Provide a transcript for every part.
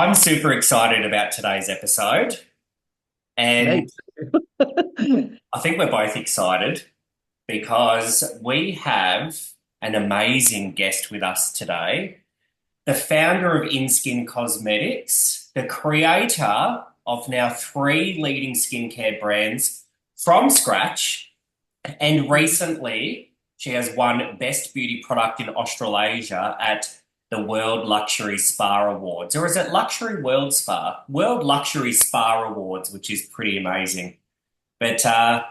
I'm super excited about today's episode, Me and too. I think we're both excited because we have an amazing guest with us today, the founder of INSKIN Cosmetics, the creator of now three leading skincare brands from scratch, and recently she has won Best Beauty Product in Australasia at the World Luxury Spa Awards. Or is it Luxury World Spa? World Luxury Spa Awards, which is pretty amazing. But I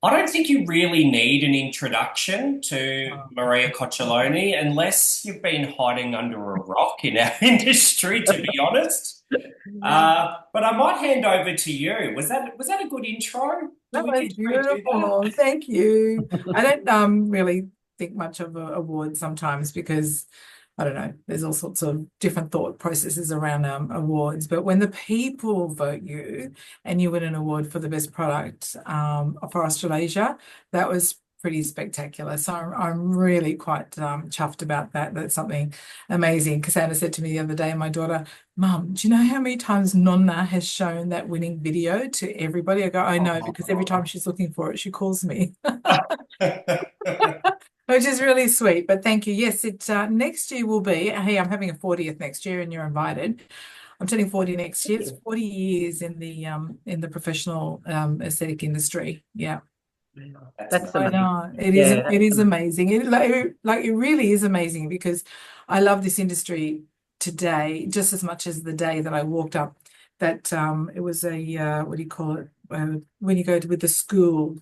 don't think you really need an introduction to Maria Cocciolone unless you've been hiding under a rock in our industry, to be honest. But I might hand over to you. Was that a good intro? Do That we was need to redo beautiful. that? Thank you. I don't really think much of awards sometimes because I don't know, there's all sorts of different thought processes around awards. But when the people vote you and you win an award for the best product for Australasia, that was pretty spectacular. So I'm really quite chuffed about that. That's something amazing. Cassandra said to me the other day, my daughter, Mum, do you know how many times Nonna has shown that winning video to everybody? I go, I know, because every time Oh. she's looking for it, she calls me. Which is really sweet, but thank you. Yes, it next year will be. Hey, I'm having a 40th next year, and you're invited. I'm turning 40 next year. It's 40 years in the professional aesthetic industry. Yeah, That's so amazing. I Amazing. know it is. Yeah. It is amazing. It really is amazing because I love this industry today just as much as the day that I walked up. That it was a what do you call it when you go to with the school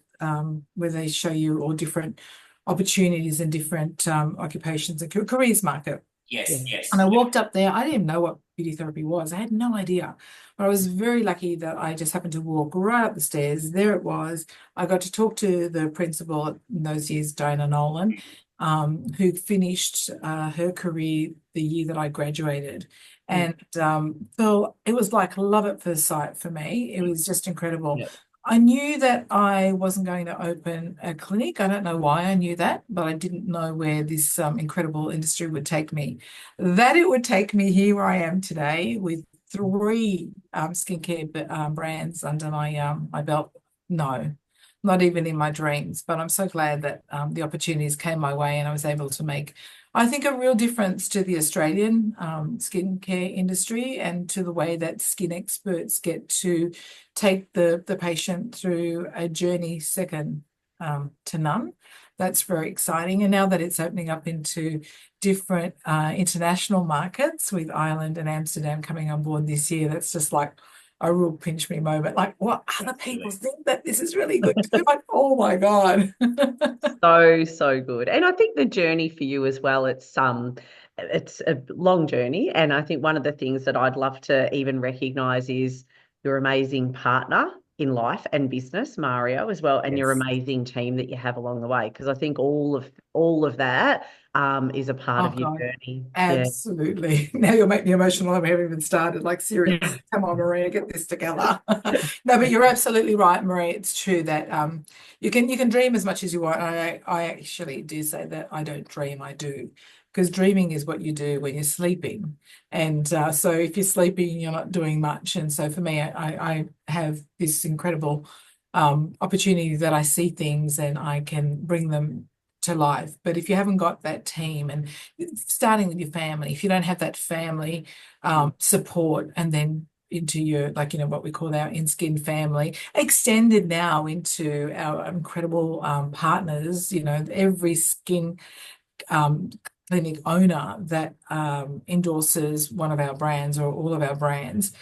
where they show you all different opportunities and different occupations and careers market. Yes, And I yes. walked up there. I didn't even know what beauty therapy was. I had no idea. But I was very lucky that I just happened to walk right up the stairs. There it was. I got to talk to the principal in those years, Diana Nolan, who finished her career the year that I graduated. Mm. And so it was like love at first sight for me. It was just incredible. Yeah. I knew that I wasn't going to open a clinic. I don't know why I knew that, but I didn't know where this incredible industry would take me. That it would take me here where I am today with three skincare brands under my belt. No, not even in my dreams. But I'm so glad that the opportunities came my way and I was able to make, I think, a real difference to the Australian skincare industry and to the way that skin experts get to take the patient through a journey second to none. That's very exciting. And now that it's opening up into different international markets with Ireland and Amsterdam coming on board this year, that's just like a real pinch me moment. Like, what other people Absolutely. think that this is really good? Like, oh my God. So good. And I think the journey for you as well, it's a long journey. And I think one of the things that I'd love to even recognize is your amazing partner in life and business, Mario, as well, and your Yes. amazing team that you have along the way. Because I think all of that is a part Oh of your God. journey. Yeah. Absolutely. Now you'll make me emotional. I haven't even started. Like, seriously, come on, Maria, get this together. No, but you're absolutely right, Maria. It's true that you can dream as much as you want. I actually do say that I don't dream, I do. Because dreaming is what you do when you're sleeping. And so if you're sleeping, you're not doing much. And so for me, I have this incredible opportunity that I see things and I can bring them to life. But if you haven't got that team and starting with your family, if you don't have that family support and then into your, like, what we call our INSKIN family, extended now into our incredible partners, every skin um, clinic owner that endorses one of our brands or all of our brands,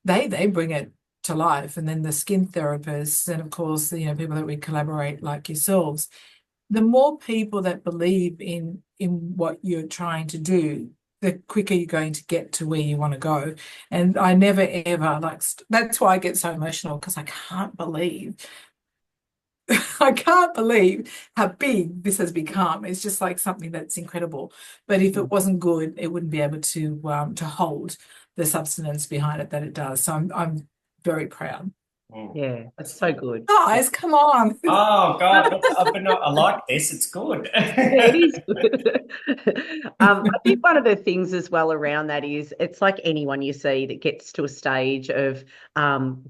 they bring it to life. And then the skin therapists and of course, people that we collaborate like yourselves, the more people that believe in what you're trying to do, the quicker you're going to get to where you want to go. And I never ever that's why I get so emotional because I can't believe I can't believe how big this has become. It's just like something that's incredible. But if it wasn't good, it wouldn't be able to hold the substance behind it that it does. So I'm very proud. Mm. Yeah, that's so good. Guys, come on. Oh God, but no, I like this. It's good. Yeah, it is good. I think one of the things as well around that is it's like anyone you see that gets to a stage of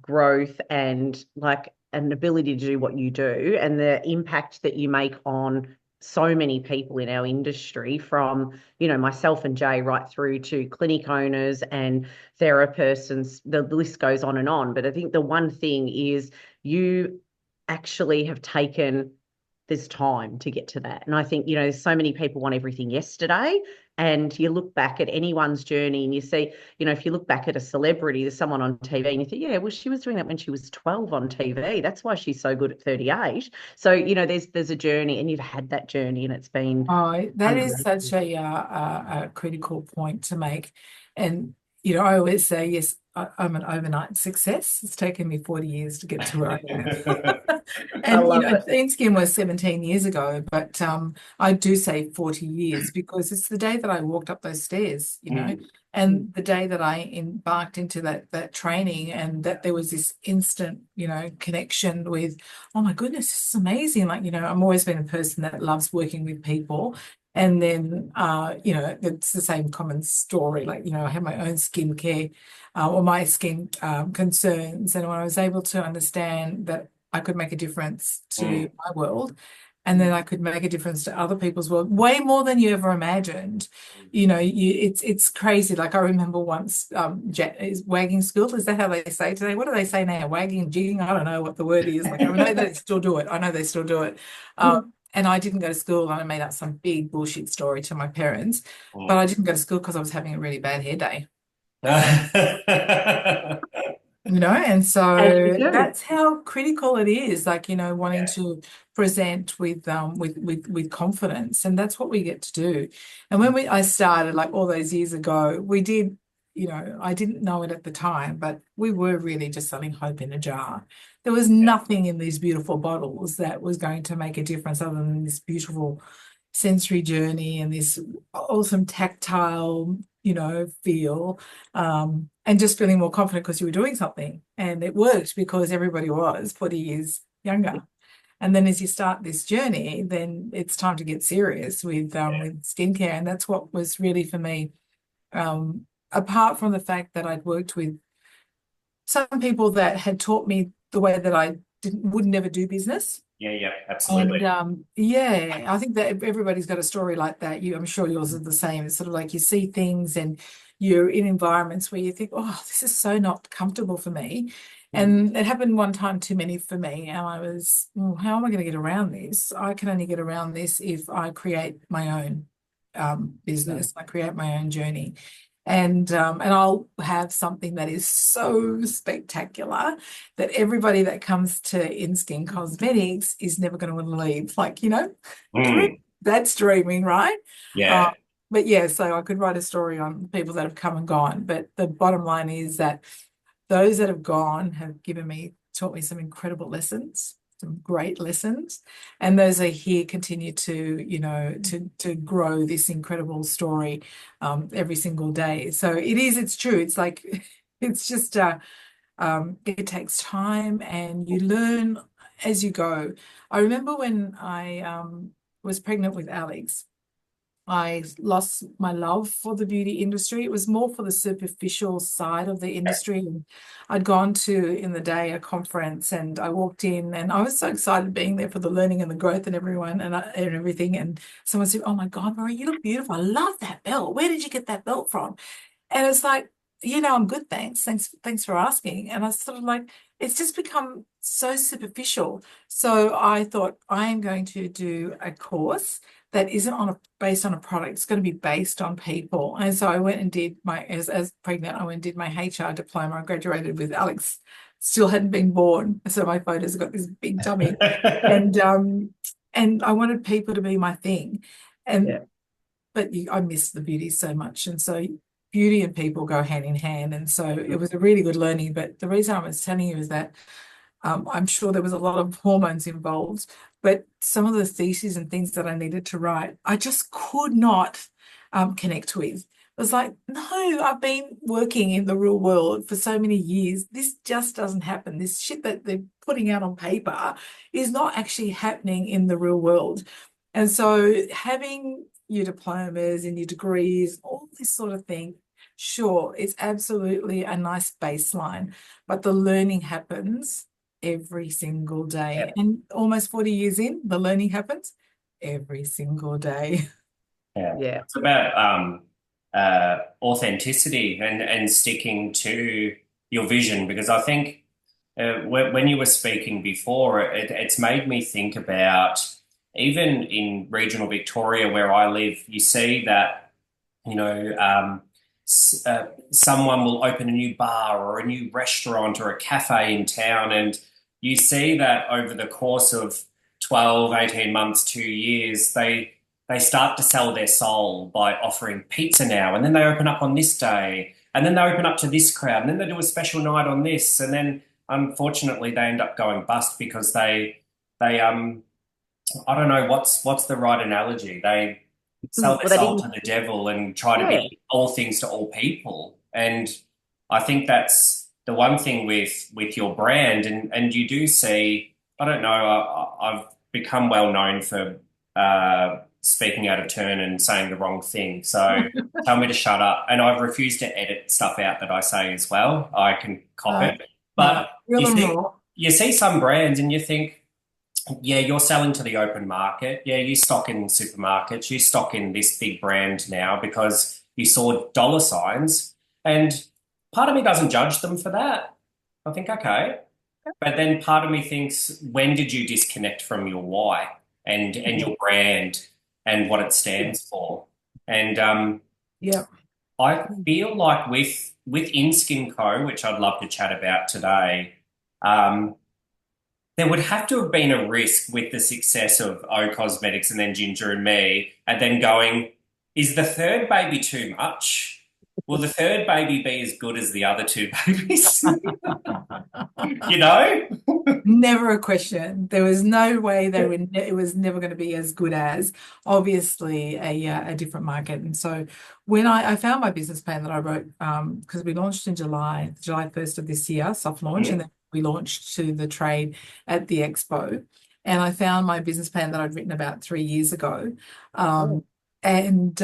growth and like an ability to do what you do and the impact that you make on so many people in our industry, from, you know, myself and Jay right through to clinic owners and therapists, and the list goes on and on. But I think the one thing is you actually have taken there's time to get to that. And I think, you know, so many people want everything yesterday. And you look back at anyone's journey and you see, you know, if you look back at a celebrity, there's someone on TV and you think, yeah, well, she was doing that when she was 12 on TV. That's why she's so good at 38. So, you know, there's a journey, and you've had that journey, and it's been Oh, that is such unbelievable. a critical point to make. And, you know, I always say, yes, I'm an overnight success. It's taken me 40 years to get to where I am. I And, you love know, it. INSKIN was 17 years ago, but I do say 40 years because it's the day that I walked up those stairs, you know, Mm, Mm. and the day that I embarked into that training, and that there was this instant, you know, connection with, oh my goodness, this is amazing. Like, you know, I'm always been a person that loves working with people. And then, you know, it's the same common story. Like, you know, I have my own skincare or my skin concerns. And when I was able to understand that I could make a difference to mm, my world, and then I could make a difference to other people's world, way more than you ever imagined. You know, it's crazy. Like I remember once, is wagging school. Is that how they say today? What do they say now? Wagging, jigging? I don't know what the word is. Like I know they still do it. I know they still do it. And I didn't go to school, and I made up some big bullshit story to my parents. But mm. I didn't go to school because I was having a really bad hair day. Mm. You know, and As you so do. that's how critical it is, like, you know, wanting Yeah. to present with confidence, and that's what we get to do. And when I started, like all those years ago, we did, you know, I didn't know it at the time, but we were really just selling hope in a jar. There was nothing in these beautiful bottles that was going to make a difference other than this beautiful sensory journey and this awesome tactile, you know, feel, and just feeling more confident because you were doing something. And it worked because everybody was 40 years younger. And then as you start this journey, then it's time to get serious with skincare. And that's what was really for me, apart from the fact that I'd worked with some people that had taught me the way that I would never do business. Yeah, yeah, absolutely. And yeah, I think that everybody's got a story like that. I'm sure yours is the same. It's sort of like you see things and you're in environments where you think, oh, this is so not comfortable for me. Mm. And it happened one time too many for me. And I was, how am I going to get around this? I can only get around this if I create my own Mm. business. I create my own journey. And I'll have something that is so spectacular that everybody that comes to INSKIN Cosmetics is never going to want to leave. Like, you know, Mm, that's dreaming, right? Uh, yeah. but yeah, so I could write a story on people that have come and gone. But the bottom line is that those that have gone have taught me some incredible lessons, some great lessons. And those are here continue to, you know, to grow this incredible story every single day. So it's true. It's like, it's just, it takes time and you learn as you go. I remember when I was pregnant with Alex, I lost my love for the beauty industry. It was more for the superficial side of the industry. And I'd gone to, in the day, a conference, and I walked in and I was so excited being there for the learning and the growth and everyone and everything. And someone said, "Oh my God, Maria, you look beautiful. I love that belt. Where did you get that belt from?" And it's like, you know, I'm good, thanks. Thanks for asking. And I sort of like, it's just become so superficial. So I thought I am going to do a course that isn't based on a product. It's going to be based on people. And so I went and did as pregnant, I went and did my HR diploma. I graduated with Alex, still hadn't been born. So my photos have got this big tummy. And I wanted people to be my thing. And Yeah. but I miss the beauty so much. And so beauty and people go hand in hand. And so it was a really good learning. But the reason I was telling you is that I'm sure there was a lot of hormones involved, but some of the theses and things that I needed to write, I just could not connect with. was like, no, I've been working in the real world for so many years. This just doesn't happen. This shit that they're putting out on paper is not actually happening in the real world. And so having your diplomas and your degrees, all this sort of thing, sure, it's absolutely a nice baseline, but the learning happens every single Yeah. day. And almost 40 years in, the learning happens every single day. Yeah. Yeah. It's about authenticity and sticking to your vision, because I think when you were speaking before, it's made me think about even in regional Victoria where I live, you see that, you know, someone will open a new bar or a new restaurant or a cafe in town, and you see that over the course of 12, 18 months, 2 years, they start to sell their soul by offering pizza now, and then they open up on this day, and then they open up to this crowd, and then they do a special night on this, and then unfortunately they end up going bust because they I don't know what's the right analogy. They sell their Well, they soul didn't. to the devil and try to Yeah. be all things to all people. And I think that's the one thing with your brand. And you do see, I don't know, I've become well known for speaking out of turn and saying the wrong thing. So tell me to shut up. And I've refused to edit stuff out that I say as well. I can cop No, it. no, But real and raw. you see some brands and you think, yeah, you're selling to the open market. Yeah, you stock in supermarkets. You stock in this big brand now because you saw dollar signs. And part of me doesn't judge them for that. I think, okay. But then part of me thinks, when did you disconnect from your why and Yeah, your brand and what it stands for? And yeah. I feel like with InSkin Co, which I'd love to chat about today, um, there would have to have been a risk with the success of O Cosmetics and then Ginger and Me, and then going, is the third baby too much? Will the third baby be as good as the other two babies? You know? Never a question. There was no way they were. It was never going to be as good as, obviously, a different market. And so when I found my business plan that I wrote, because we launched in July 1st of this year, soft launch, and Mm. then we launched to the trade at the expo. And I found my business plan that I'd written about 3 years ago. Oh, And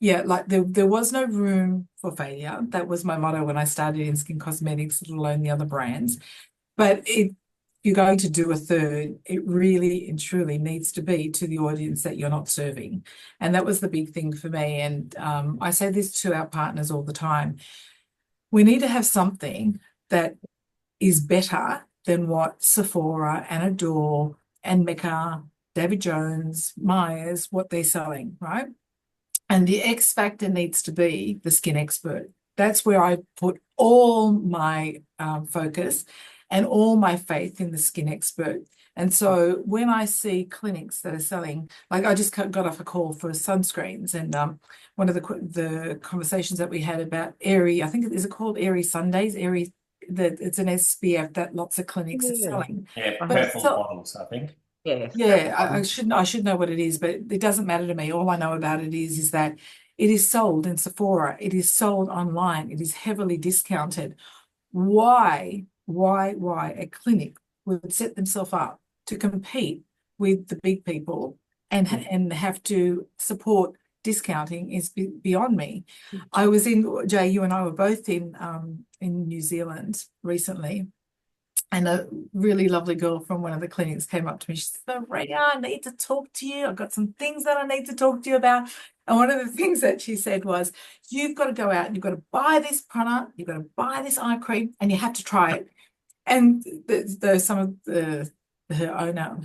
yeah, like there was no room for failure. That was my motto when I started INSKIN Cosmetics, let alone the other brands. But if you're going to do a third, it really and truly needs to be to the audience that you're not serving. And that was the big thing for me. And I say this to our partners all the time. We need to have something that is better than what Sephora and Adore and Mecca, David Jones, Myers, what they're selling, right? And the X factor needs to be the skin expert. That's where I put all my focus and all my faith in the skin expert. And so when I see clinics that are selling, like I just got off a call for sunscreens, and one of the conversations that we had about Airy, I think is it called Airy Sundays, Airy, that it's an SPF that lots of clinics are yeah. selling. Yeah, But Uh-huh. it's purple so bottles, I think. Yes, purple yeah, bottom. I should know what it is, but it doesn't matter to me. All I know about it is that it is sold in Sephora. It is sold online. It is heavily discounted. Why a clinic would set themselves up to compete with the big people Mm. and have to support discounting is beyond me. I was in Jay, you and I were both in New Zealand recently, and a really lovely girl from one of the clinics came up to me. She said, Maria, I need to talk to you. I've got some things that I need to talk to you about. And one of the things that she said was, you've got to go out and you've got to buy this product, you've got to buy this eye cream, and you have to try it. And some of her owner,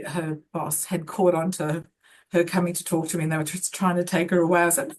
her boss had caught on to her coming to talk to me, and they were just trying to take her away. I was like,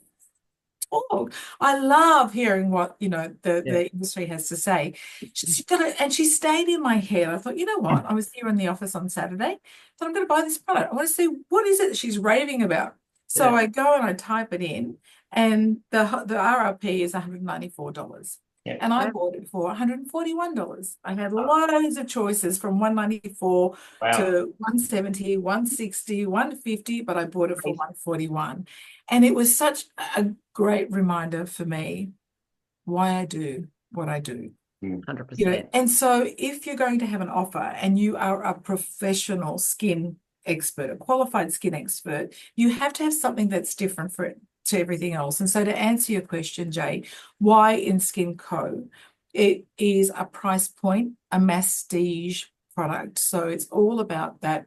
talk. I love hearing what Yeah. the industry has to say. She's got it, and she stayed in my head. I thought, you know what? I was here in the office on Saturday, but I'm going to buy this product. I want to see what is it that she's raving about. So Yeah. I go and I type it in, and the RRP is $194. Yeah. and I Wow. bought it for $141. I had loads of choices from 194 Wow. to 170, 160, 150, but I bought it for Amazing. 141. And it was such a great reminder for me why I do what I do. Mm. 100%. And so if you're going to have an offer and you are a professional skin expert, a qualified skin expert, you have to have something that's different to everything else. And so to answer your question, Jay, why INSKIN Co? It is a price point, a masstige product. So it's all about that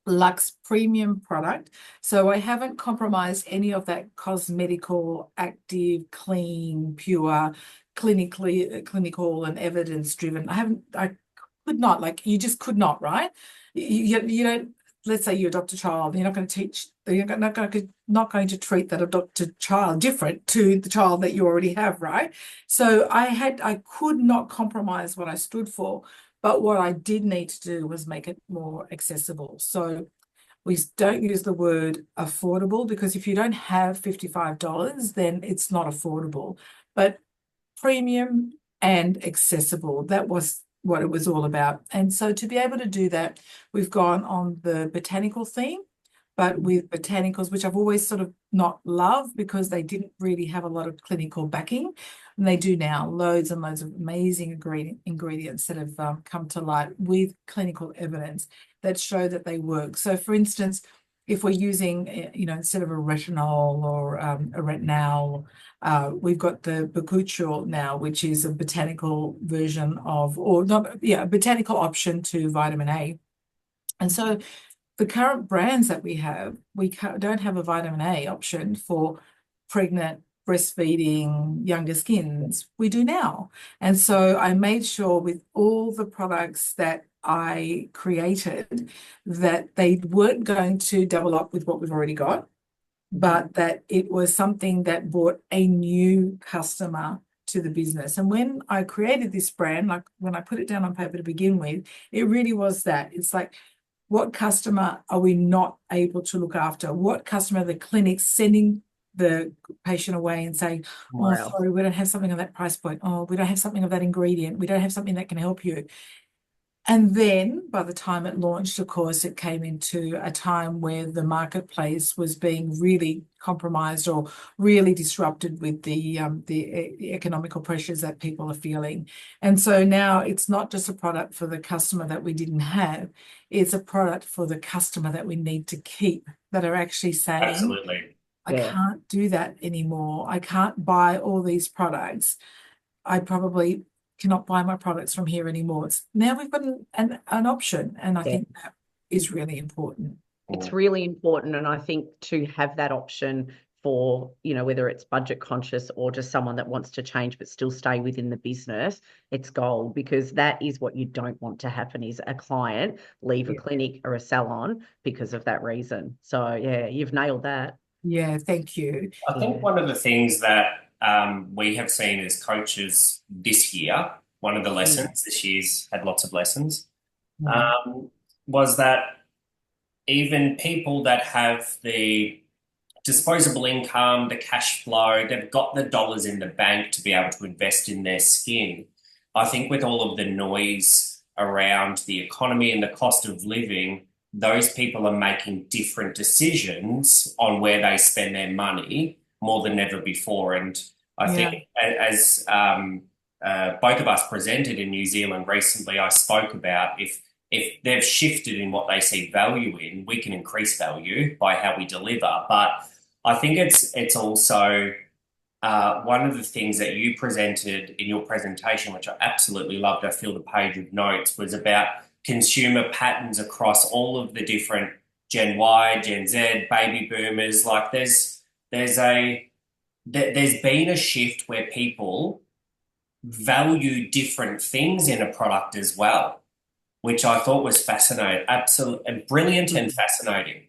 luxe premium product. So I haven't compromised any of that cosmetical, active, clean, pure, clinical and evidence driven. I could not, like you just could not, right? You don't, let's say you adopt a child, you're not going to teach, you're not going to treat that adopted child different to the child that you already have, right? So I could not compromise what I stood for. But what I did need to do was make it more accessible. So we don't use the word affordable because if you don't have $55, then it's not affordable. But premium and accessible, that was what it was all about. And so to be able to do that, we've gone on the botanical theme, but with botanicals, which I've always sort of not loved because they didn't really have a lot of clinical backing. And they do now, loads and loads of amazing ingredients that have come to light with clinical evidence that show that they work. So for instance, if we're using, instead of a retinol or a retinol, we've got the bakuchiol now, which is a botanical version of, or not, yeah, a botanical option to vitamin A. And so the current brands that we have, don't have a vitamin A option for pregnant, breastfeeding, younger skins. We do now. And so I made sure with all the products that I created that they weren't going to double up with what we've already got, but that it was something that brought a new customer to the business. And when I created this brand, like when I put it down on paper to begin with, it really was that. It's like, what customer are we not able to look after? What customer are the clinics sending the patient away and saying, oh, Wow. sorry, we don't have something on that price point. Oh, we don't have something of that ingredient. We don't have something that can help you. And then by the time it launched, of course, it came into a time where the marketplace was being really compromised or really disrupted with the economical pressures that people are feeling. And so now it's not just a product for the customer that we didn't have, it's a product for the customer that we need to keep, that are actually saying, Absolutely. I Yeah. can't do that anymore. I can't buy all these products. I probably cannot buy my products from here anymore. Now we've got an option, and I Yeah. think that is really important. It's really important. And I think to have that option for, whether it's budget conscious or just someone that wants to change but still stay within the business, it's gold, because that is what you don't want to happen, is a client leave a clinic or a salon because of that reason. So yeah, you've nailed that. Yeah, thank you. I think one of the things that we have seen as coaches this year, one of the lessons this year's had lots of lessons, was that even people that have the disposable income, the cash flow, they've got the dollars in the bank to be able to invest in their skin. I think with all of the noise around the economy and the cost of living, those people are making different decisions on where they spend their money more than ever before. And I think as both of us presented in New Zealand recently, I spoke about if they've shifted in what they see value in, we can increase value by how we deliver. But I think it's also one of the things that you presented in your presentation, which I absolutely loved, I filled a page of notes, was about consumer patterns across all of the different Gen Y, Gen Z, baby boomers. Like there's been a shift where people value different things in a product as well, which I thought was fascinating, absolutely brilliant and fascinating.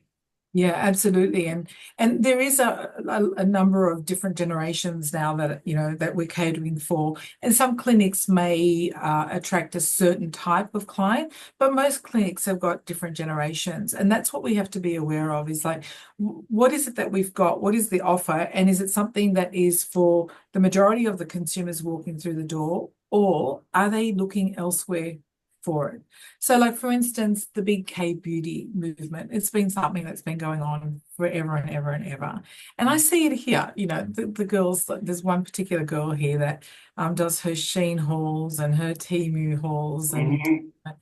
Yeah, absolutely. And there is a number of different generations now that that we're catering for. And some clinics may attract a certain type of client, but most clinics have got different generations. And that's what we have to be aware of is like, what is it that we've got? What is the offer? And is it something that is for the majority of the consumers walking through the door, or are they looking elsewhere for it? So, like for instance, the big K beauty movement, it's been something that's been going on forever and ever and ever. And I see it here, the girls, like, there's one particular girl here that does her Shein hauls and her Temu hauls and Mhm.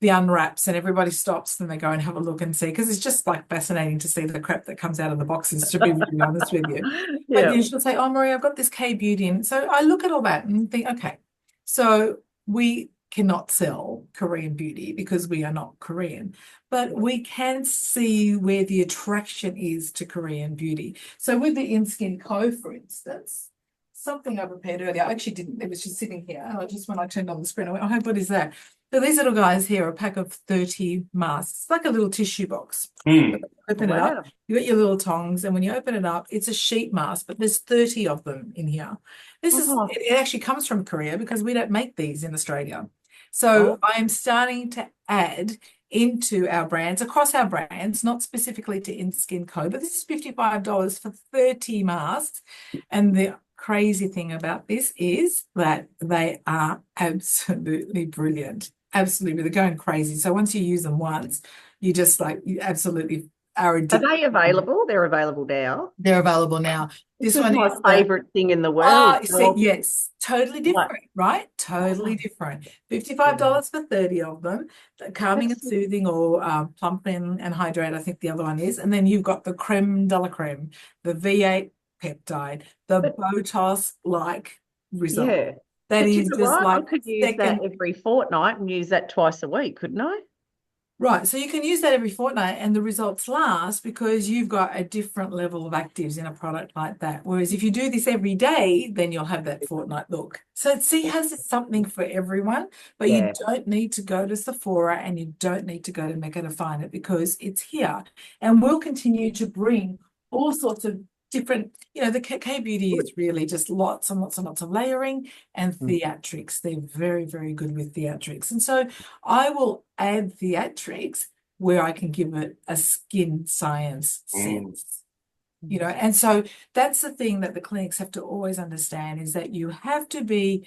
the unwraps, and everybody stops and they go and have a look and see, because it's just like fascinating to see the crap that comes out of the boxes, to be really honest with you. But Yeah. she'll say, "Oh, Maria, I've got this K beauty." And so I look at all that and think, okay, so we cannot sell Korean beauty because we are not Korean, but we can see where the attraction is to Korean beauty. So with the INSKIN Co, for instance, something I prepared earlier, I actually didn't, it was just sitting here. And when I turned on the screen, I went, oh, what is that? So these little guys here are a pack of 30 masks. It's like a little tissue box. Mm. Open it up, Wow. you got your little tongs, and when you open it up, it's a sheet mask, but there's 30 of them in here. Oh, It actually comes from Korea because we don't make these in Australia. So oh, I am starting to add into our brands, across our brands, not specifically to InSkin Co, but this is $55 for 30 masks. And the crazy thing about this is that they are absolutely brilliant. Absolutely, they're going crazy. So once you use them once, you just like, you absolutely are are addicted. they available? They're available now. They're available now. This This is one my is the favorite thing in the world. Ah, you see, yes, totally Like, different, right? Totally oh, different. yeah. $55 for 30 of them. The calming and That's soothing, or plumping and hydrate, I think the other one is. And then you've got the creme de la creme, the V8 peptide, the but Botox like result. yeah. That But you is know just what? I like could use that second. every fortnight and use that twice a week, couldn't I? Right, so you can use that every fortnight and the results last because you've got a different level of actives in a product like that. Whereas if you do this every day, then you'll have that fortnight look. So see, it has something for everyone, but you Yeah. don't need to go to Sephora and you don't need to go to Mecca to find it, because it's here. And we'll continue to bring all sorts of different, the K beauty is really just lots and lots and lots of layering and Mm. theatrics. They're very, very good with theatrics. And so I will add theatrics where I can give it a skin science Mm. sense. And so that's the thing that the clinics have to always understand, is that you have to be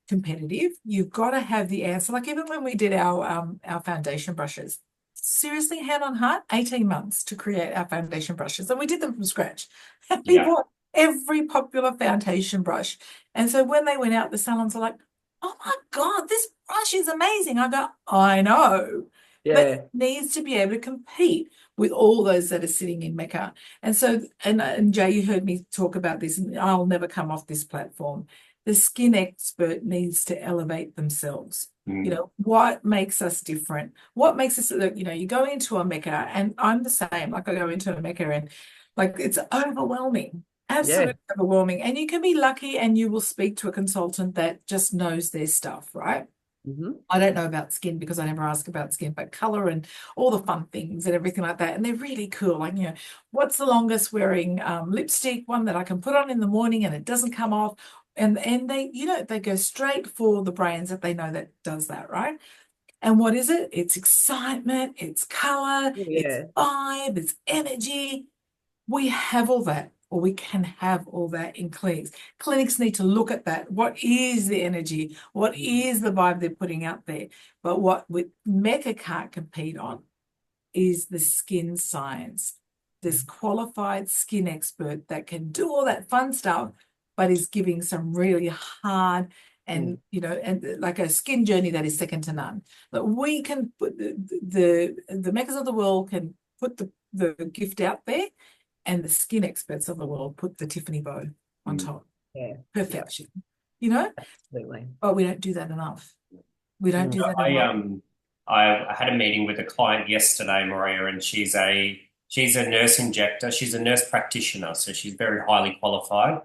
competitive. You've got to have the answer. Like even when we did our foundation brushes, seriously, hand on heart, 18 months to create our foundation brushes. And we did them from scratch. And we Yeah. bought every popular foundation brush. And so when they went out, the salons are like, oh my God, this brush is amazing. I go, I know. But it Yeah. needs to be able to compete with all those that are sitting in Mecca. And so, and Jay, you heard me talk about this, and I'll never come off this platform. The skin expert needs to elevate themselves. Mm. What makes us different? What makes us, you go into a Mecca, and I'm the same. Like I go into a Mecca and like it's overwhelming, Yeah. absolutely overwhelming. And you can be lucky and you will speak to a consultant that just knows their stuff, right? Hmm. I don't know about skin because I never ask about skin, but color and all the fun things and everything like that. And they're really cool. Like, what's the longest wearing lipstick, one that I can put on in the morning and it doesn't come off? And they, they go straight for the brands that they know that does that, right? And what is it? It's excitement, it's color, it's Yeah. vibe, it's energy. We have all that, or we can have all that in clinics. Clinics need to look at that. What is the energy? What is the vibe they're putting out there? But what Mecca can't compete on is the skin science. This qualified skin expert that can do all that fun stuff, but is giving some really hard Mm. and like a skin journey that is second to none. That we can put the Meccas of the world can put the gift out there, and the skin experts of the world put the Tiffany bow on Mm. top. Yeah. Yeah. Perfection, you know, Absolutely. but we don't do that enough. We don't Mm. do that I enough. I had a meeting with a client yesterday, Maria, and she's a nurse injector. She's a nurse practitioner, so she's very highly qualified.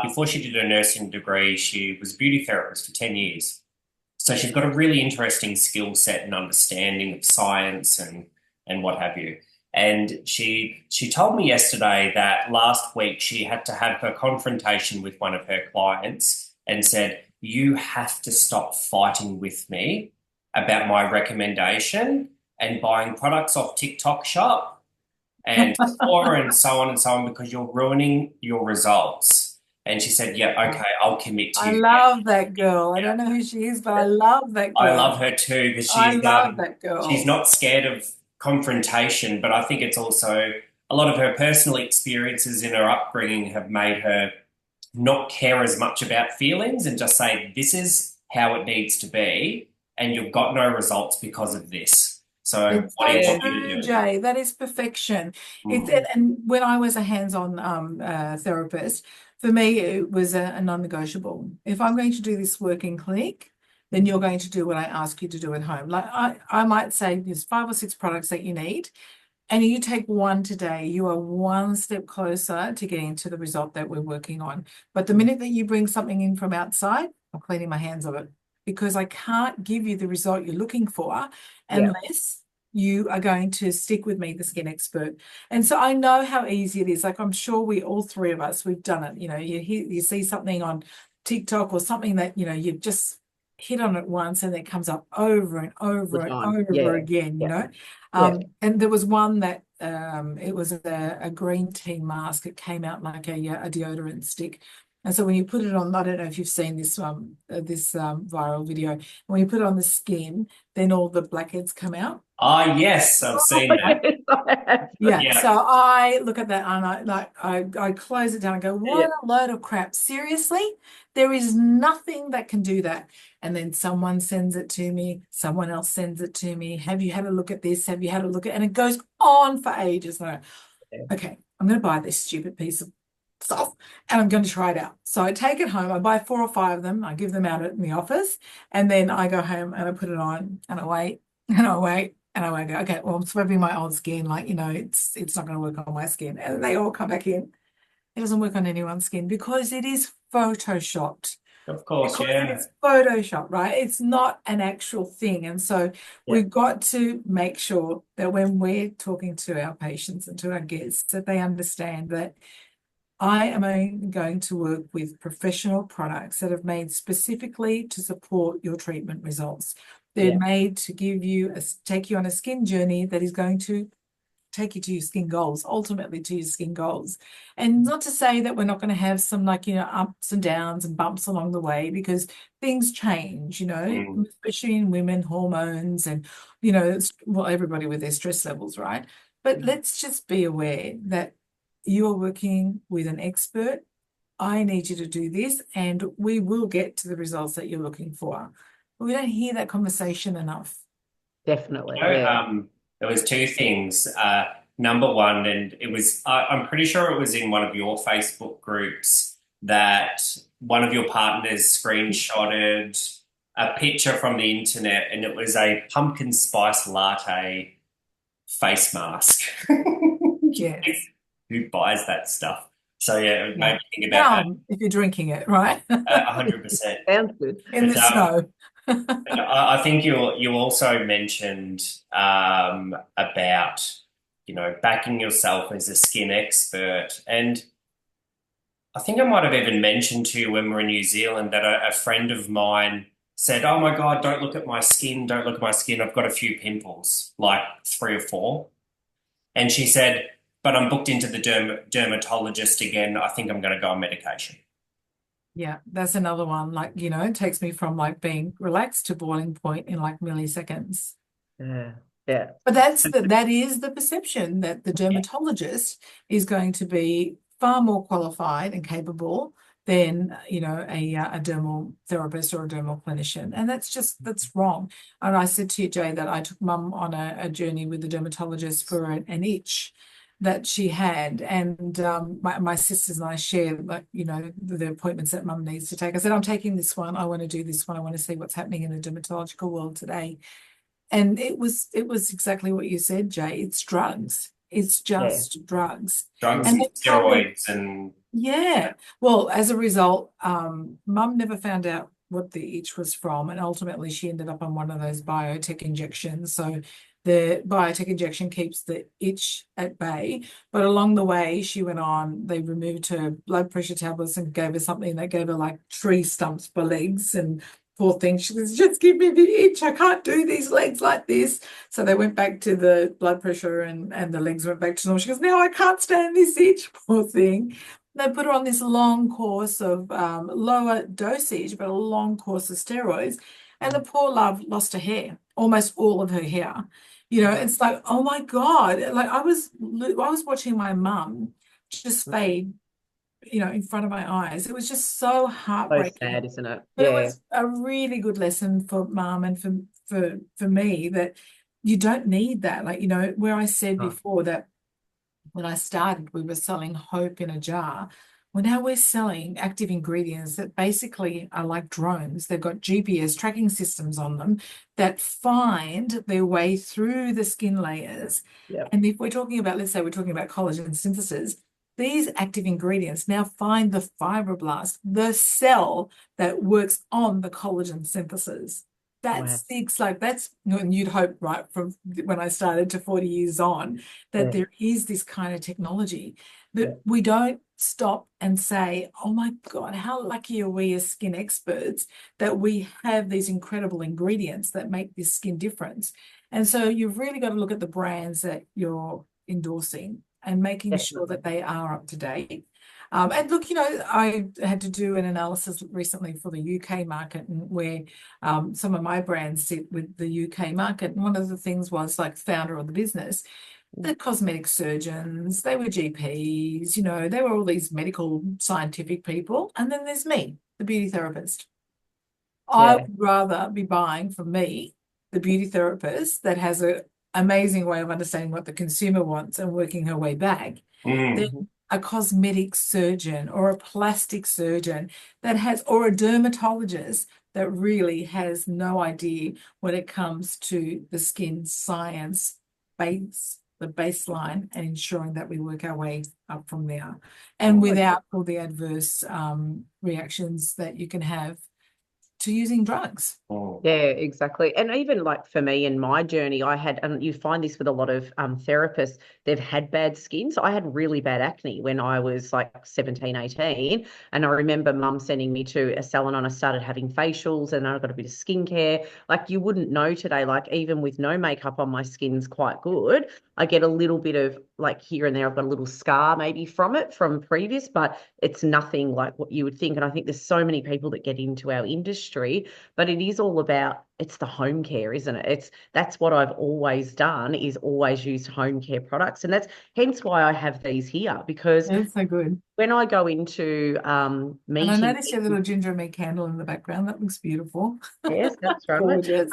Before she did her nursing degree, she was a beauty therapist for 10 years. So she's got a really interesting skill set and understanding of science and what have you. And she told me yesterday that last week she had to have her confrontation with one of her clients and said, "You have to stop fighting with me about my recommendation and buying products off TikTok shop and Sephora and so on because you're ruining your results." And she said, "Yeah, okay, I'll commit to I you." love that girl. I Yeah. don't know who she is, but I love that I girl. love her too because I love that she's girl. not scared of confrontation, but I think it's also a lot of her personal experiences in her upbringing have made her not care as much about feelings and just say, "This is how it needs to be, and you've got no results because of this. So It's what do so you Yeah. want me to true, do?" Jay. That is perfection. Mm. And when I was a hands-on therapist, for me it was a non-negotiable. If I'm going to do this work in clinic, then you're going to do what I ask you to do at home. Like I might say there's 5 or 6 products that you need, and you take one today, you are one step closer to getting to the result that we're working on. But the minute that you bring something in from outside, I'm cleaning my hands of it because I can't give you the result you're looking for Yeah. unless you are going to stick with me, the skin expert. And so I know how easy it is. Like I'm sure we all 3 of us, we've done it. You see something on TikTok or something that, you just hit on it once and it comes up over and All over the and time. over Yeah. again, Yeah. Yeah. And there was one that it was a green tea mask. It came out like a deodorant stick. And so when you put it on, I don't know if you've seen this viral video. When you put it on the skin, then all the blackheads come out. Ah, yes, I've seen that. Yes, I have. Yeah, Yeah. so I look at that and I close it down and go, Yeah. what a load of crap. Seriously? There is nothing that can do that. And then someone sends it to me, someone else sends it to me. Have you had a look at this? Have you had a look at, and it goes on for ages. And I Yeah. go, okay, I'm going to buy this stupid piece of stuff and I'm going to try it out. So I take it home, I buy 4 or 5 of them, I give them out in the office, and then I go home and I put it on and I wait and I wait. And I go, okay, well, I'm swapping my old skin, like, it's not going to work on my skin. And they all come back in. It doesn't work on anyone's skin because it is photoshopped. Of course, Because yeah. it's Photoshop, right? It's not an actual thing. And so Yeah. we've got to make sure that when we're talking to our patients and to our guests, that they understand that I am only going to work with professional products that are made specifically to support your treatment results. They're Yeah. made to take you on a skin journey that is going to take you to your skin goals, ultimately to your skin goals. And not to say that we're not going to have some ups and downs and bumps along the way because things change, Mm. especially in women, hormones and, everybody with their stress levels, right? But let's just be aware that you are working with an expert. I need you to do this and we will get to the results that you're looking for. But we don't hear that conversation enough. Definitely. You know, Yeah. there was two things. Number one, and I'm pretty sure it was in one of your Facebook groups that one of your partners screenshotted a picture from the internet, and it was a pumpkin spice latte face mask. Yes. Who buys that stuff? So yeah, it made Yeah. me think about that If you're drinking it, right? 100%. Sounds good. In But the snow. I think you also mentioned about backing yourself as a skin expert, and I think I might have even mentioned to you when we were in New Zealand that a friend of mine said, "Oh my God, don't look at my skin, don't look at my skin. I've got a few pimples, like 3 or 4." And she said, "But I'm booked into the dermatologist again. I think I'm going to go on medication." Yeah, that's another one. It takes me from being relaxed to boiling point in milliseconds. Yeah. Yeah. But that is the perception that the dermatologist is going to be far more qualified and capable than a dermal therapist or a dermal clinician, and that's wrong. And I said to you, Jay, that I took Mum on a journey with the dermatologist for an itch that she had, and my sisters and I share the appointments that Mum needs to take. I said, I'm taking this one. I want to do this one. I want to see what's happening in the dermatological world today. And it was exactly what you said, Jay. It's drugs. It's Yeah. just drugs. Drugs And and they tell me, steroids and yeah. Well, as a result, Mum never found out what the itch was from, and ultimately she ended up on one of those biotech injections. So the biotech injection keeps the itch at bay. But along the way, she went on, they removed her blood pressure tablets and gave her something that gave her like tree stumps for legs. And poor thing, she says, just give me the itch. I can't do these legs like this. So they went back to the blood pressure and the legs went back to normal. She goes, now I can't stand this itch, poor thing. They put her on this long course of lower dosage, but a long course of steroids. And the poor love lost her hair, almost all of her hair. You know, it's like, oh my God. Like I was watching my mum just fade, you know, in front of my eyes. It was just so So heartbreaking. sad, isn't it? But it Yeah. was a really good lesson for mum and for me that you don't need that. Like, you know, where I said Oh, before that when I started, we were selling hope in a jar. Well, now we're selling active ingredients that basically are like drones. They've got GPS tracking systems on them that find their way through the skin layers. yep. And if we're talking about, let's say we're talking about collagen synthesis, these active ingredients now find the fibroblast, the cell that works on the collagen synthesis. Wow. That's like and you'd hope, right, from when I started to 40 years on, that Yeah. there is this kind of technology. Yeah. But we don't stop and say, oh my God, how lucky are we as skin experts that we have these incredible ingredients that make this skin difference. And so you've really got to look at the brands that you're endorsing and making sure Definitely. that they are up to date. And look, you know, I had to do an analysis recently for the UK market and where some of my brands sit with the UK market. And one of the things was like founder of the business, the cosmetic surgeons, they were GPs, you know, they were all these medical scientific people. And then there's me, the beauty therapist. I Yeah. would rather be buying from me, the beauty therapist that has an amazing way of understanding what the consumer wants and working her way back, than Mm. Mhm. a cosmetic surgeon or a plastic surgeon that has, or a dermatologist that really has no idea when it comes to the skin science base, the baseline, and ensuring that we work our way up from there. And Oh, without all the adverse reactions that you can have to using drugs. Mm. yeah, exactly. And even like for me in my journey, I had, and you find this with a lot of therapists, they've had bad skin. So I had really bad acne when I was like 17, 18. And I remember mum sending me to a salon and I started having facials and I got a bit of skincare. Like you wouldn't know today, like even with no makeup on, my skin's quite good. I get a little bit of like here and there, I've got a little scar maybe from it from previous, but it's nothing like what you would think. And I think there's so many people that get into our industry, but it is all about, it's the home care, isn't it? That's what I've always done, is always used home care products. And that's hence why I have these here, because That's so good. when I go into And I meetings, noticed your little ginger me candle in the background. That looks beautiful. yes, that's right. Gorgeous.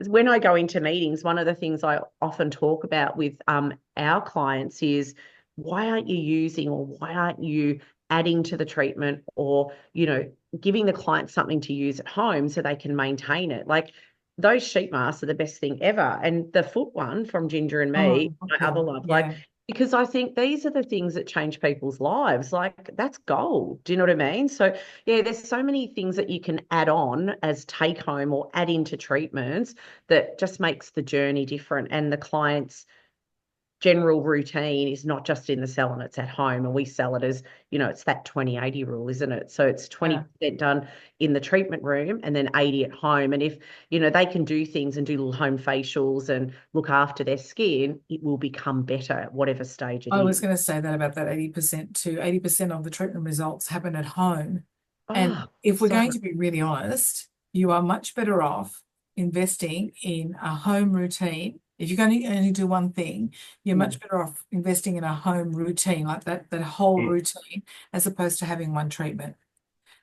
When I go into meetings, one of the things I often talk about with our clients is, why aren't you using, or why aren't you adding to the treatment, or, you know, giving the client something to use at home so they can maintain it? Like those sheet masks are the best thing ever. And the foot one from Ginger and Me, Oh, my other okay. love, like, Yeah. because I think these are the things that change people's lives. Like that's gold. Do you know what I mean? So yeah, there's so many things that you can add on as take home or add into treatments that just makes the journey different. And the client's general routine is not just in the salon, it's at home. And we sell it as, you know, it's that 20-80 rule, isn't it? So it's Yeah. 20% done in the treatment room and then 80 at home. And if, you know, they can do things and do little home facials and look after their skin, it will become better at whatever stage it I was is. going to say that about that 80% too. 80% of the treatment results happen at home. And Oh, if we're so going much. to be really honest, you are much better off investing in a home routine. If you're going to only do one thing, you're Mm, much better off investing in a home routine, like that whole Mm. routine, as opposed to having one treatment.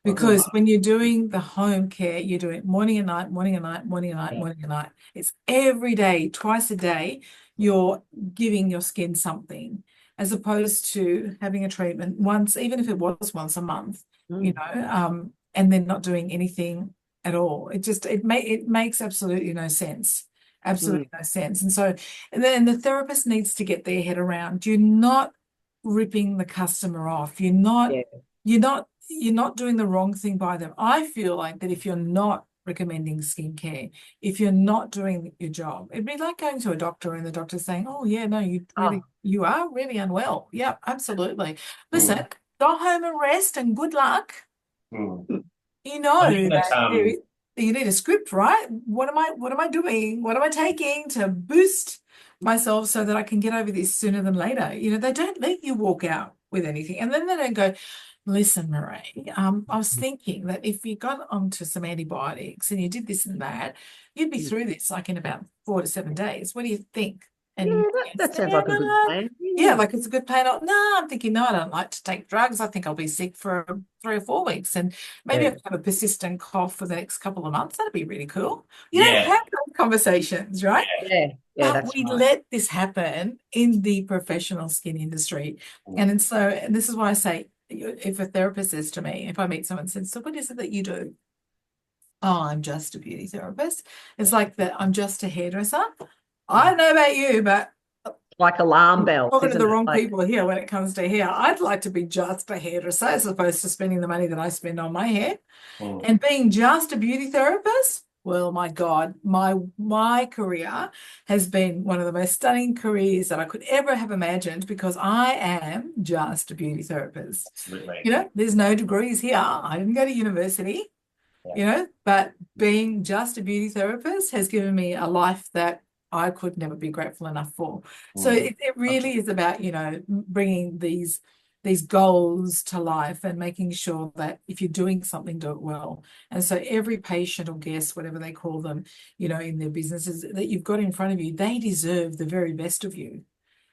mm, Because when you're doing the home care, you're doing morning and night, morning and night, morning and night, yeah. morning and night. It's every day, twice a day, you're giving your skin something, as opposed to having a treatment once, even if it was once a month, you Mm, know, and then not doing anything at all. It makes absolutely no sense. mm, Absolutely no sense. And so, and then the therapist needs to get their head around, you're not ripping the customer off. yeah. You're not doing the wrong thing by them. I feel like that if you're not recommending skincare if you're not doing your job. It'd be like going to a doctor and the doctor saying, oh yeah, no, Oh, you are really unwell. Yeah, absolutely. Listen, Mm. go home and rest and good luck. Mm. You I know think that that you need a script, right? What am I doing? What am I taking to boost myself so that I can get over this sooner than later? They don't let you walk out with anything. And then they don't go, listen, Marie, I was thinking that if you got onto some antibiotics and you did this and that, you'd be through this like in about 4 to 7 days. What do you think? yeah, And that sounds like a good plan. yeah, Yeah. like it's a good plan. No, I'm thinking, no, I don't like to take drugs. I think I'll be sick for 3 or 4 weeks. And maybe Yeah. I'll have a persistent cough for the next couple of months. That'd be really cool. You don't Yeah, have those conversations, right? yeah. Yeah. Yeah, But that's we right. let this happen in the professional skin industry. Mm. And this is why I say, if a therapist says to me, if I meet someone and says, so what is it that you do? Oh, I'm just a beauty therapist. It's like that I'm just a hairdresser. I don't know about you, but Like alarm bells, talking to isn't the it? wrong Like, people here when it comes to hair. I'd like to be just a hairdresser as opposed to spending the money that I spend on my hair. Mm. And being just a beauty therapist, well, my God, my career has been one of the most stunning careers that I could ever have imagined because I am just a beauty therapist. Absolutely. There's no degrees here. I didn't go to university, Yeah. but being just a beauty therapist has given me a life that I could never be grateful enough for. So Mm. it really is about, bringing these goals to life and making sure that if you're doing something, do it well. And so every patient or guest, whatever they call them, in their businesses that you've got in front of you, they deserve the very best of you.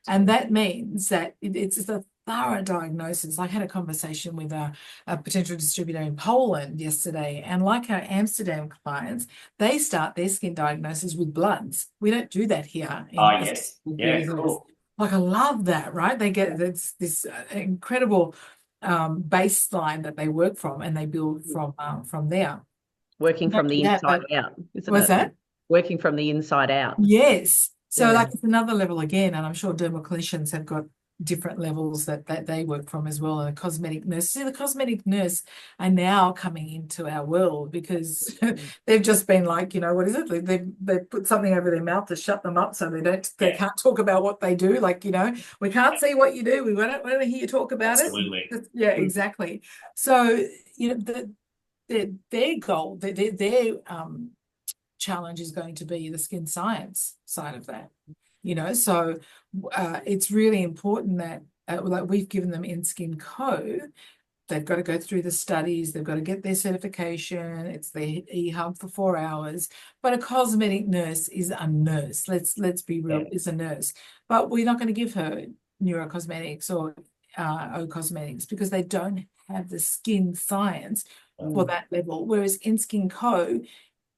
And that means that it's a thorough diagnosis. I had a conversation with a potential distributor in Poland yesterday, and like our Amsterdam clients, they start their skin diagnosis with bloods. We don't do that here Ah, in yes. beauty Yeah, clinics. cool. Like I love that, right? They get this incredible baseline that they work from, and they build from there. working Not from the only that, inside but out, isn't what's it? that? Working from the inside out. Yes. So Yeah. like it's another level again, and I'm sure dermoclinicians have got different levels that they work from as well. And a cosmetic nurse. See, the cosmetic nurse are now coming into our world because they've just been like, what is it? They've put something over their mouth to shut them up so they Yeah, can't talk about what they do. Like, we can't see what you do. We don't want to hear you talk about it. absolutely. Yeah, exactly. So, their goal, their challenge is going to be the skin science side of that. So it's really important that like we've given them INSKIN Co. They've got to go through the studies, they've got to get their certification, it's their e-hub for 4 hours. But a cosmetic nurse is a nurse. Let's be real, Yeah. is a nurse. But we're not going to give her neurocosmetics or O cosmetics because they don't have the skin science for that level. Whereas INSKIN Co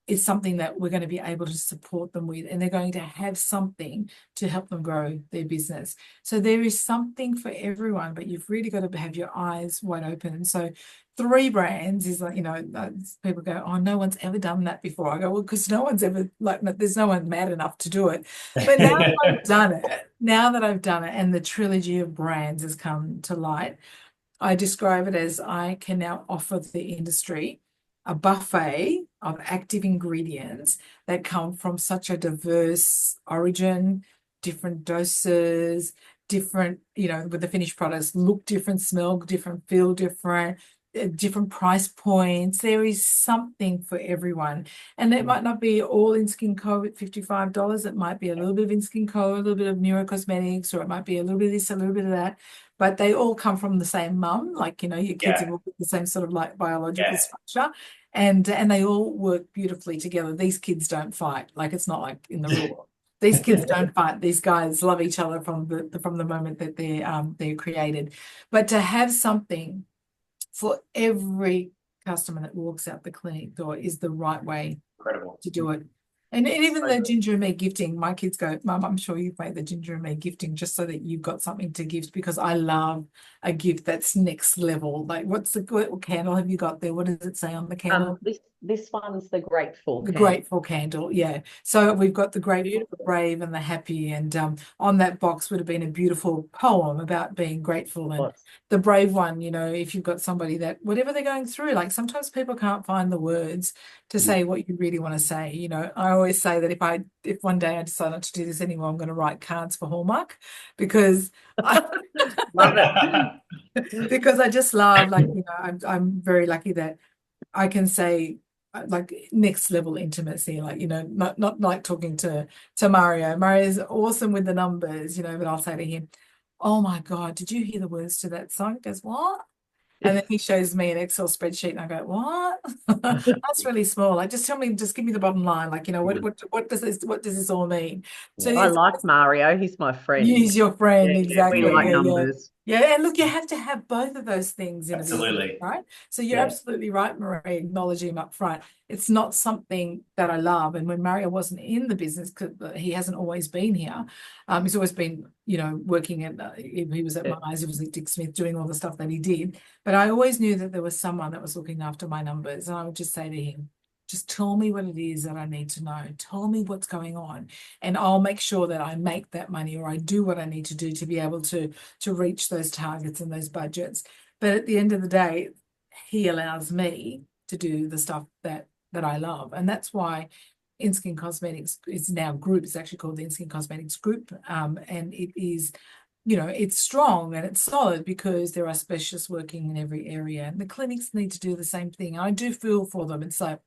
is something that we're going to be able to support them with, and they're going to have something to help them grow their business. So there is something for everyone, but you've really got to have your eyes wide open. And so 3 brands is like, people go, oh, no one's ever done that before. I go, well, because no one's ever, like, there's no one mad enough to do it. But now that I've done it, and the trilogy of brands has come to light, I describe it as I can now offer the industry a buffet of active ingredients that come from such a diverse origin, different doses, different, with the finished products, look different, smell different, feel different, different price points. There is something for everyone. And it might not be all INSKIN Co at $55. It might be a little bit of INSKIN Co, a little bit of neurocosmetics, or it might be a little bit of this, a little bit of that. But they all come from the same mum, like, your kids have Yeah, all got the same sort of like biological yeah. structure, and they all work beautifully together. These kids don't fight. Like, it's not like in the real world. These kids don't fight. These guys love each other from the moment that they're created. But to have something for every customer that walks out the clinic door is the right way Incredible. to do it. And even So the good. ginger and me gifting, my kids go, Mum, I'm sure you've made the ginger and me gifting just so that you've got something to gift, because I love a gift that's next level. Like, what candle have you got there? What does it say on the candle? This This one's the grateful The candle. grateful candle, yeah. So we've got the grateful, the brave, and the happy. And on that box would have been a beautiful poem about being grateful. And the brave one, you know, if you've got somebody that whatever they're going through, like sometimes people can't find the words to say what you really want to say. You know, I always say that if one day I decide not to do this anymore, I'm going to write cards for Hallmark because I Love it. because I just love, like, you know, I'm very lucky that I can say like next level intimacy, like, you know, not like talking to Mario. Mario's awesome with the numbers, you know, but I'll say to him, "Oh my God, did you hear the words to that song?" He goes, "What?" And then he shows me an Excel spreadsheet and I go, "What?" That's really small. Like, just tell me, just give me the bottom line. Like, you know, what does this all mean? So I it's like Mario. He's my friend. use your friend, Yeah, we exactly. like Yeah, yeah. numbers. Yeah, and look, you have to have both of those things in a business, Absolutely. right? So you're absolutely right, Maria, acknowledging him up front. It's not something that I love. And when Mario wasn't in the business, because he hasn't always been here, he's always been, you know, working at, he was at Myers, he was at Dick Smith, doing all the stuff that he did. But I always knew that there was someone that was looking after my numbers. And I would just say to him, just tell me what it is that I need to know. Tell me what's going on, and I'll make sure that I make that money or I do what I need to do to be able to reach those targets and those budgets. But at the end of the day, he allows me to do the stuff that I love, and that's why INSKIN Cosmetics is now group. It's actually called the INSKIN Cosmetics Group, and it is, you know, it's strong and it's solid because there are specialists working in every area, and the clinics need to do the same thing. I do feel for them. It's like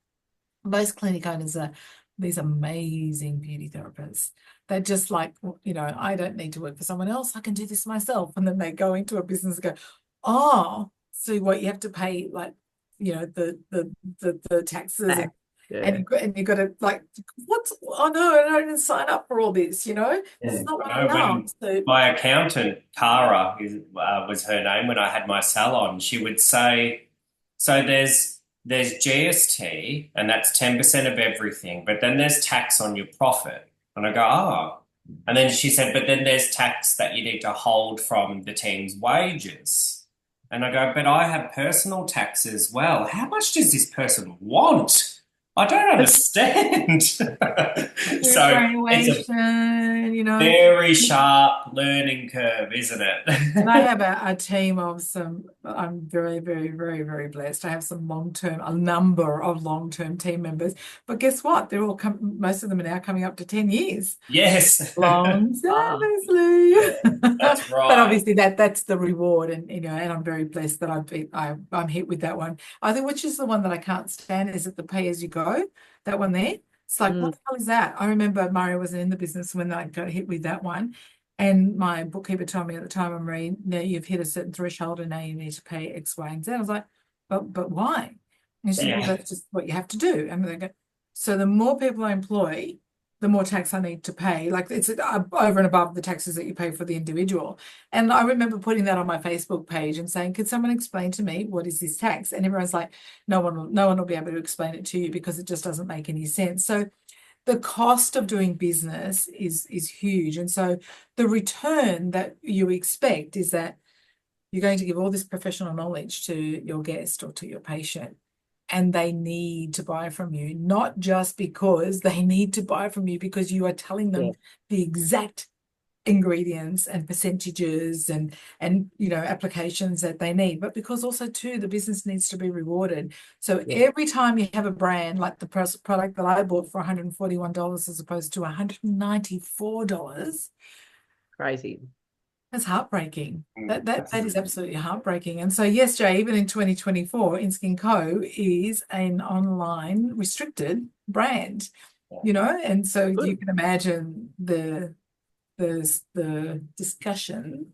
most clinic owners are these amazing beauty therapists. They're just like, you know, I don't need to work for someone else. I can do this myself. And then they go into a business and go, oh, so what you have to pay, like, you know, the taxes and you got to like, what's, oh no, I don't sign up for all this, you know, this is not what I love. So My accountant, Cara, was her name when I had my salon, she would say, so there's GST, and that's 10% of everything, but then there's tax on your profit. And I go, oh. And then she said, but then there's tax that you need to hold from the team's wages. And I go, but I have personal tax as well. How much does this person want? I don't understand. So it's a you know, very sharp learning curve, isn't it? and I have a team of some, I'm very, very, very, very blessed. I have some a number of long-term team members. But guess what? They're all most of them are now coming up to 10 years. Yes. Long service, Lou. That's right. But obviously that's the reward, and you know, and I'm very blessed that I'm hit with that one. I think, which is the one that I can't stand, is it the pay as you go? That one there. It's like, what the hell is that? I remember Mario wasn't in the business when I got hit with that one. And my bookkeeper told me at the time, Marie, now you've hit a certain threshold and now you need to pay X, Y, and Z. I was like, but why? And she said, well, that's just what you have to do. And they go, so the more people I employ, the more tax I need to pay. Like, it's over and above the taxes that you pay for the individual. And I remember putting that on my Facebook page and saying, could someone explain to me what is this tax? And everyone's like, no one will be able to explain it to you because it just doesn't make any sense. So the cost of doing business is huge. And so the return that you expect is that you're going to give all this professional knowledge to your guest or to your patient, and they need to buy from you, not just because they need to buy from you because you are telling them the exact ingredients and percentages and you know, applications that they need, but because also too the business needs to be rewarded. So every time you have a brand like the product that I bought for $141 as opposed to $194, crazy. that's heartbreaking. That is absolutely heartbreaking. And so yes, Jay, even in 2024, INSKIN Co is an online restricted brand, you know, and so you can imagine the discussions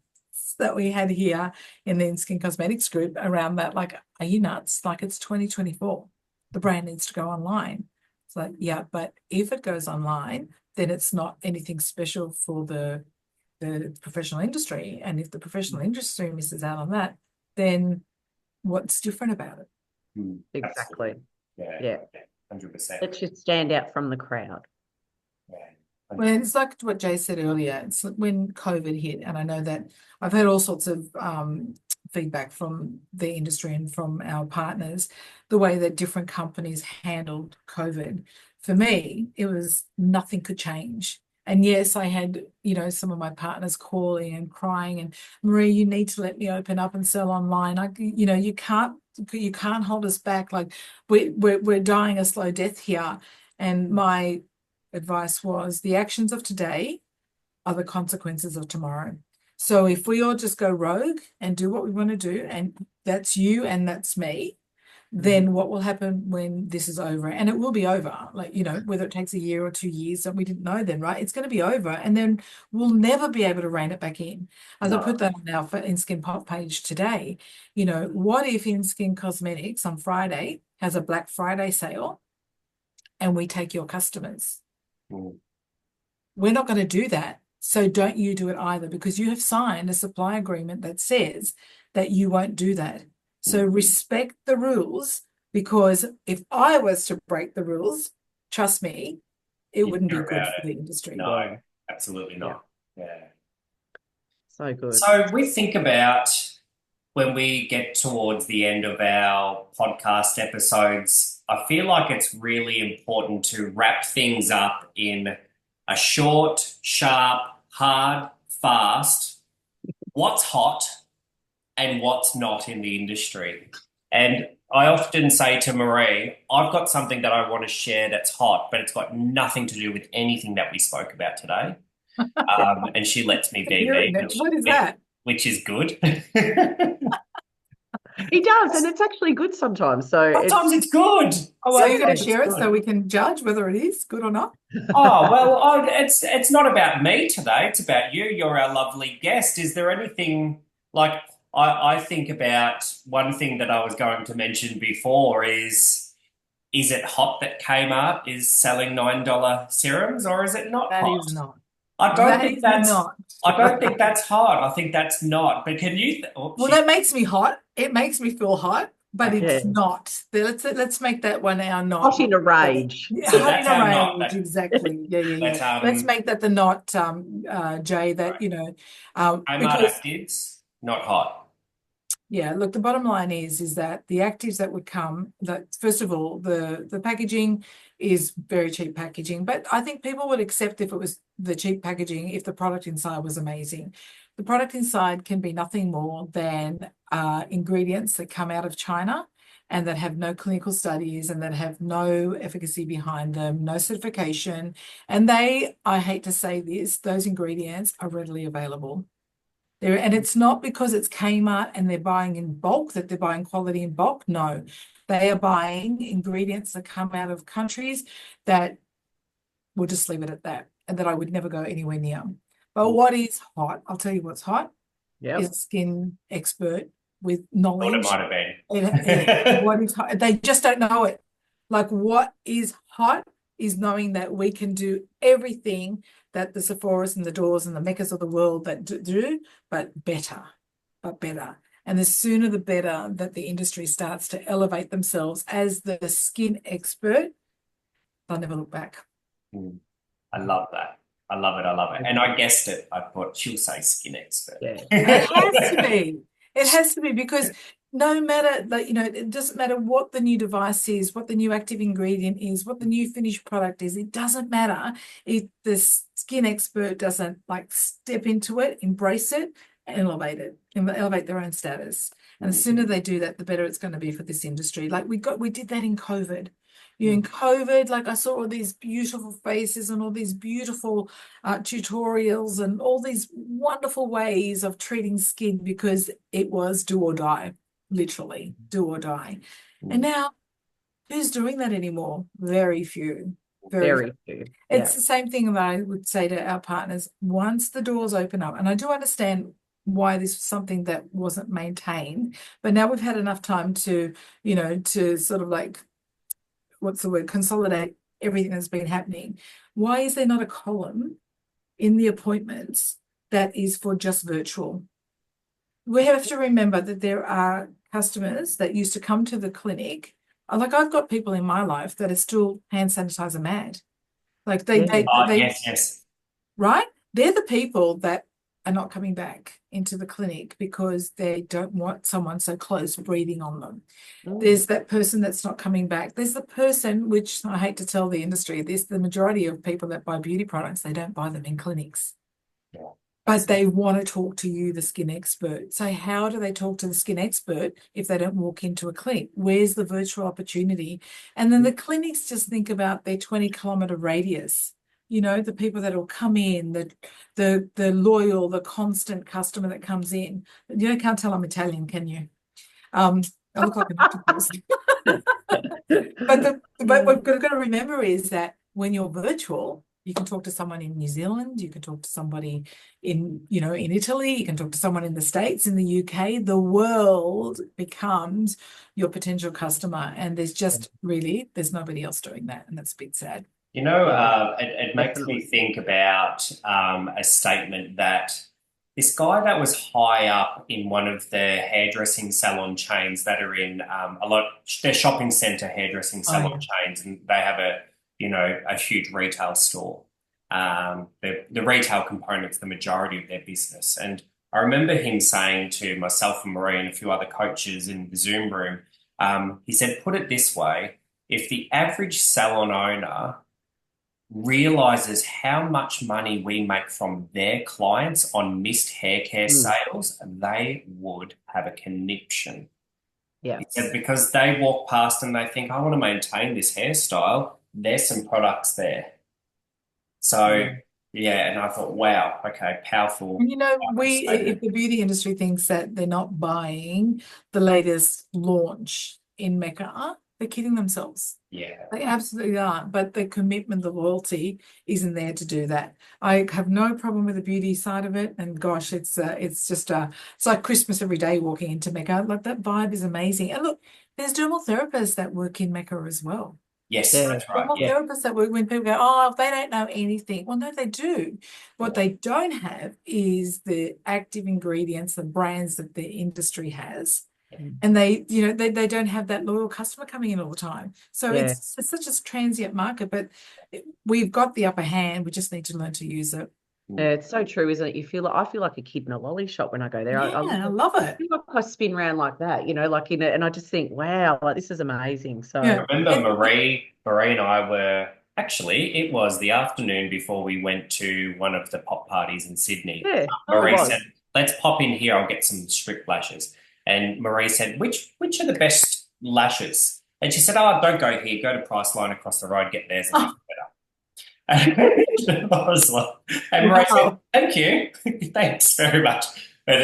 that we had here in the INSKIN Cosmetics group around that. Like, are you nuts? Like, it's 2024. The brand needs to go online. It's like, yeah, but if it goes online, then it's not anything special for the professional industry. And if the professional industry misses out on that, then what's different about it? Exactly. Yeah. 100%. It should stand out from the crowd. Well, it's like what Jay said earlier. It's when COVID hit, and I know that I've heard all sorts of feedback from the industry and from our partners, the way that different companies handled COVID. For me, it was nothing could change. And yes, I had, some of my partners calling and crying and, Maria, you need to let me open up and sell online. You can't hold us back. Like we're dying a slow death here. And my advice was the actions of today are the consequences of tomorrow. So if we all just go rogue and do what we want to do, and that's you and that's me, then what will happen when this is over? And it will be over, like, whether it takes a year or 2 years, that we didn't know then, right? It's going to be over, and then we'll never be able to rein it back in. As I put that on our INSKIN Pop page today, what if INSKIN Cosmetics on Friday has a Black Friday sale and we take your customers? We're not going to do that. So don't you do it either, because you have signed a supply agreement that says that you won't do that. So respect the rules, because if I was to break the rules, trust me, it wouldn't be good for the industry. No, absolutely not. Yeah. So good. So we think about when we get towards the end of our podcast episodes, I feel like it's really important to wrap things up in a short, sharp, hard, fast, what's hot and what's not in the industry. And I often say to Marie, I've got something that I want to share that's hot, but it's got nothing to do with anything that we spoke about today. And she lets me be me. What is that? Which is good. He does, and it's actually good sometimes. So sometimes it's good. Oh, well, are you going to share it so we can judge whether it is good or not? It's not about me today. It's about you. You're our lovely guest. Is there anything like I think about one thing that I was going to mention before is it hot that Kmart is selling $9 serums, or is it not hot? That is not. I don't think that's hot. I think that's not. But can you? Well, that makes me hot. It makes me feel hot, but it's not. Let's make that one our not. Hot in a rage. So hot in a rage, not. exactly. Yeah. Let's make that the not, Jay. That Kmart actives, not hot. Yeah, look, the bottom line is that the actives that would come, that first of all, the packaging is very cheap packaging, but I think people would accept if it was the cheap packaging if the product inside was amazing. The product inside can be nothing more than ingredients that come out of China and that have no clinical studies and that have no efficacy behind them, no certification. And I hate to say this, those ingredients are readily available. And it's not because it's Kmart and they're buying in bulk, that they're buying quality in bulk. No, they are buying ingredients that come out of countries that we'll just leave it at that, and that I would never go anywhere near. But what is hot? I'll tell you what's hot. Is a skin expert with knowledge. Thought it might have been. What is hot? They just don't know it. Like, what is hot is knowing that we can do everything that the Sephoras and the Doors and the Meccas of the world that do, but better. And the sooner the better that the industry starts to elevate themselves as the skin expert, they'll never look back. I love that. I love it. And I guessed it. I thought she'll say skin expert. Yeah. It has to be. It has to be, because no matter that, it doesn't matter what the new device is, what the new active ingredient is, what the new finished product is. It doesn't matter if the skin expert doesn't step into it, embrace it, and elevate their own status. And the sooner they do that, the better it's going to be for this industry. We did that in COVID. In COVID, I saw all these beautiful faces and all these beautiful tutorials and all these wonderful ways of treating skin, because it was do or die, literally do or die. And now, who's doing that anymore? Very few. Very few. It's the same thing that I would say to our partners. Once the doors open up, and I do understand why this was something that wasn't maintained, but now we've had enough time to, to sort of consolidate everything that's been happening. Why is there not a column in the appointments that is for just virtual? We have to remember that there are customers that used to come to the clinic. I've got people in my life that are still hand sanitizer mad. Yes. Right? They're the people that are not coming back into the clinic because they don't want someone so close breathing on them. Mm. There's that person that's not coming back. There's the person, which I hate to tell the industry this, the majority of people that buy beauty products, they don't buy them in clinics. Yeah. But they want to talk to you, the skin expert. So how do they talk to the skin expert if they don't walk into a clinic? Where's the virtual opportunity? And then the clinics just think about their 20-kilometer radius. You know, the people that will come in, the loyal, the constant customer that comes in. You can't tell I'm Italian, can you? I look like an octopus. But what we've got to remember is that when you're virtual, you can talk to someone in New Zealand, you can talk to somebody in Italy, you can talk to someone in the States, in the UK. The world becomes your potential customer, and there's nobody else doing that, and that's a bit sad. You know, Yeah, it makes me definitely. think about a statement that this guy that was high up in one of the hairdressing salon chains that are in they're shopping centre hairdressing Oh salon yeah. chains, and they have a huge retail store. The retail component's the majority of their business. And I remember him saying to myself and Maria and a few other coaches in the Zoom room, he said, put it this way, if the average salon owner realizes how much money we make from their clients on missed hair care Mm. sales, they would have a conniption. Yeah. He said because they walk past and they think, I want to maintain this hairstyle, there's some products there. So, yeah, and I thought, wow, okay, powerful, And powerful if statement. the beauty industry thinks that they're not buying the latest launch in Mecca, they're kidding themselves. Yeah. They absolutely are. But the commitment, the loyalty isn't there to do that. I have no problem with the beauty side of it. And gosh, it's like Christmas every day walking into Mecca. Like that vibe is amazing. And look, there's dermal therapists that work in Mecca as well. Yes, Yeah. that's right. Dermal Yeah. therapists that work when people go, oh, they don't know anything. Well, no, they do. What they don't have is the active ingredients, the brands that the industry has. And they don't have that loyal customer coming in all the time. So Yeah. it's such a transient market, but we've got the upper hand. We just need to learn to use it. Yeah, it's so true, isn't it? I feel like a kid in a lolly shop when I go there. Yeah, I love it. feel like I spin around like that, like in it, and I just think, wow, like this is amazing. So Yeah. I remember Marie and I were actually, it was the afternoon before we went to one of the pop parties in Sydney. yeah, oh, it Marie was. said, let's pop in here, I'll get some strip lashes. And Marie said, which are the best lashes? And she said, oh, don't go here, go to Priceline across the road, get theirs, and Oh, it's better. And I was like, and Marie said, wow. thank you, thanks very much. But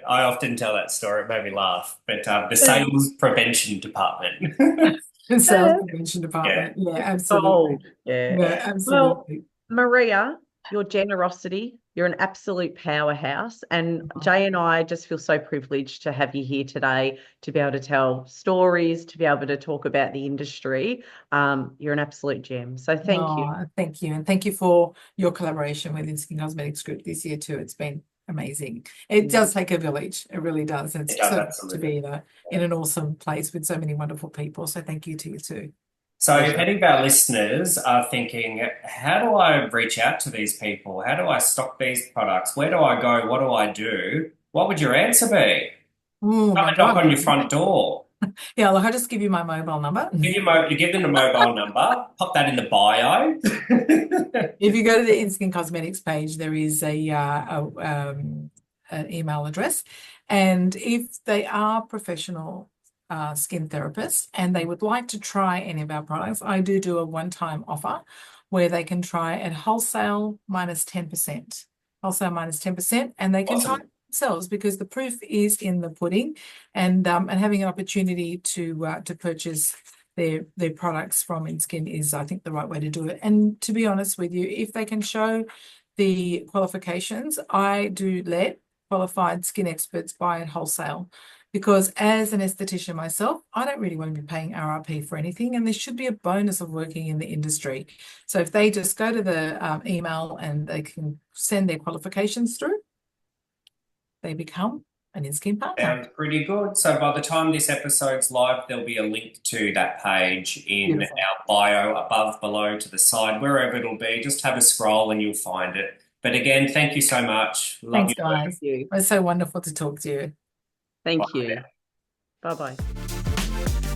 I often tell that story, it made me laugh. But the sales prevention department. The sales Yeah. prevention Yeah. department. Yeah, absolutely. Gold. Yeah. Yeah, Well, absolutely. Maria, your generosity, you're an absolute powerhouse. And Jay and I just feel so privileged to have you here today to be able to tell stories, to be able to talk about the industry. You're an absolute gem. So thank you. Oh, thank you. And thank you for your collaboration with INSKIN Cosmetics Group this year too. It's been amazing. It does take a village. It really does. It It's does, so good to absolutely. be in an awesome place with so many wonderful people. So thank you to you too. So, if Pleasure. any of our listeners are thinking, how do I reach out to these people? How do I stock these products? Where do I go? What do I do? What would your answer be? Oh Come my and knock God. on your front door. Yeah, look, I'll just give you my mobile number. You give them the mobile number, pop that in the bio. If you go to the INSKIN Cosmetics page, there is an email address. And if they are professional skin therapists and they would like to try any of our products, I do a one-time offer where they can try at wholesale minus 10%. Wholesale minus 10%, and they can try Awesome. it themselves because the proof is in the pudding, and having an opportunity to purchase their products from INSKIN is, I think, the right way to do it. And to be honest with you, if they can show the qualifications, I do let qualified skin experts buy at wholesale because as an esthetician myself, I don't really want to be paying RRP for anything, and there should be a bonus of working in the industry. So if they just go to the email and they can send their qualifications through, they become an INSKIN partner. Sounds pretty good. So by the time this episode's live, there'll be a link to that page in Beautiful. our bio, above, below, to the side, wherever it'll be. Just have a scroll and you'll find it. But again, thank you so much. Love Thanks, your work. guys. You. It was so wonderful to talk to you. Thank Bye. you. Bye bye.